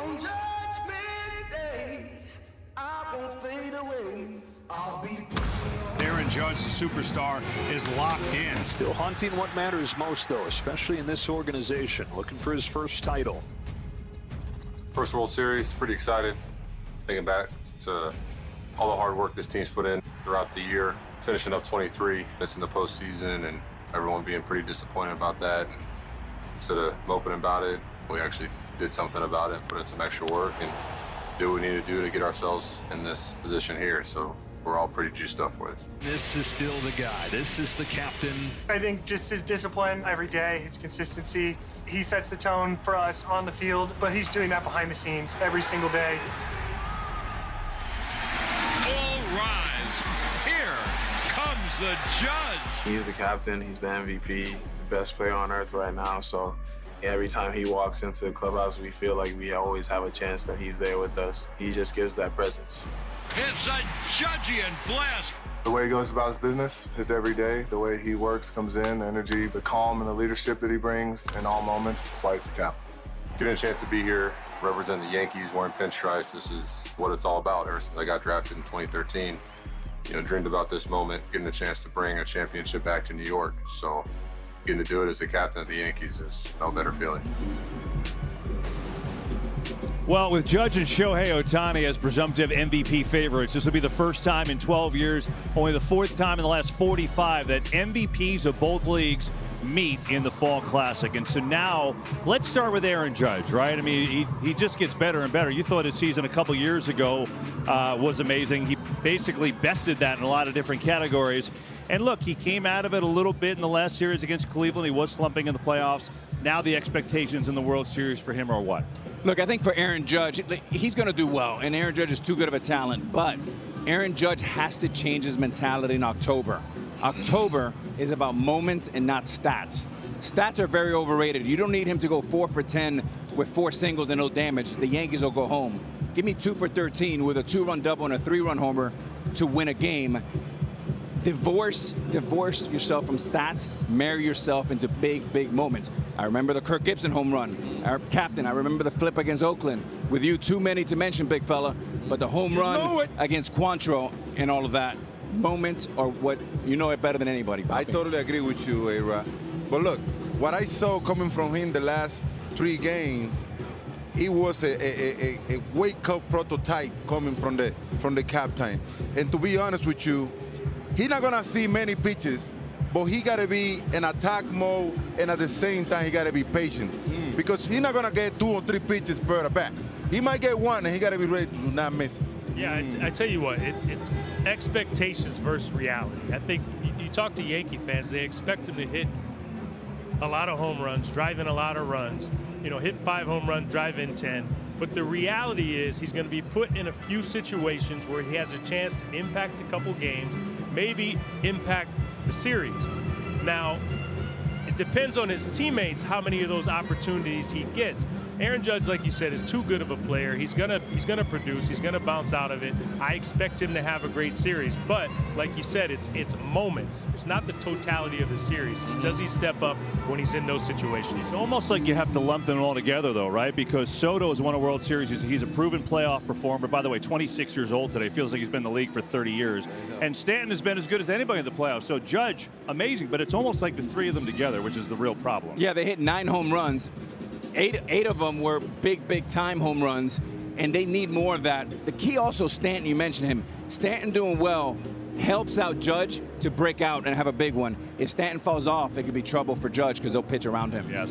On Judgment Day, I won't fade away. I'll be Aaron Judge, the superstar, is locked in. Still hunting what matters most, though, especially in this organization, looking for his first title. First World Series, pretty excited. Thinking back to all the hard work this team's put in throughout the year, finishing up 23, missing the postseason, and everyone being pretty disappointed about that. And instead of moping about it, we actually did something about it, put in some extra work, and do what we need to do to get ourselves in this position here. So we're all pretty juiced up for this. This is still the guy. This is the captain. I think just his discipline every day, his consistency, he sets the tone for us on the field, but he's doing that behind the scenes every single day. All rise. Here comes the Judge. He's the captain. He's the MVP, the best player on earth right now. So every time he walks into the clubhouse, we feel like we always have a chance that he's there with us. He just gives that presence. It's a Judgian blast. The way he goes about his business, his everyday, the way he works, comes in, the energy, the calm and the leadership that he brings in all moments. That's why he's the captain. Getting a chance to be here, represent the Yankees, wearing pinstripes, this is what it's all about. Ever since I got drafted in 2013, dreamed about this moment, getting a chance to bring a championship back to New York. So getting to do it as the captain of the Yankees is no better feeling. Well, with Judge and Shohei Ohtani as presumptive MVP favorites, this will be the first time in 12 years, only the fourth time in the last 45 that MVPs of both leagues meet in the Fall Classic. And so now, let's start with Aaron Judge, right? I mean, he just gets better and better. You thought his season a couple years ago was amazing. He basically bested that in a lot of different categories. And look, he came out of it a little bit in the last series against Cleveland. He was slumping in the playoffs. Now the expectations in the World Series for him are what? Look, I think for Aaron Judge, he's going to do well, and Aaron Judge is too good of a talent, but Aaron Judge has to change his mentality in October. October is about moments and not stats. Stats are very overrated. You don't need him to go 4 for 10 with 4 singles and no damage. The Yankees will go home. Give me 2 for 13 with a 2-run double and a 3-run homer to win a game. Divorce yourself from stats, marry yourself into big moments. I remember the Kirk Gibson home run, our captain. I remember the flip against Oakland. With you, too many to mention, big fella. But the home run against Quantrill and all of that, moments are what you know it better than anybody, Bobby. I totally agree with you, A-Rod. But look, what I saw coming from him the last 3 games, it was a wake-up prototype coming from the captain. And to be honest with you, he's not gonna see many pitches, but he gotta be in attack mode, and at the same time he gotta be patient, because he's not gonna get 2 or 3 pitches per at bat. He might get 1, and he gotta be ready to do not miss it. Yeah, I tell you what, it's expectations versus reality. I think you talk to Yankee fans, they expect him to hit a lot of home runs, drive in a lot of runs, hit 5 home runs, drive in 10. But the reality is he's going to be put in a few situations where he has a chance to impact a couple games, maybe impact the series. Now, it depends on his teammates how many of those opportunities he gets. Aaron Judge, like you said, is too good of a player. He's gonna produce. He's gonna bounce out of it. I expect him to have a great series. But like you said, it's moments. It's not the totality of the series. Does he step up when he's in those situations? It's almost like you have to lump them all together, though, right? Because Soto has won a World Series. He's a proven playoff performer. By the way, 26 years old today. Feels like he's been in the league for 30 years. And Stanton has been as good as anybody in the playoffs. So Judge, amazing. But it's almost like the 3 of them together, which is the real problem. Yeah, they hit 9 home runs. Eight of them were big time home runs, and they need more of that. The key also, Stanton, you mentioned him. Stanton doing well helps out Judge to break out and have a big one. If Stanton falls off, it could be trouble for Judge because they'll pitch around him. Yes.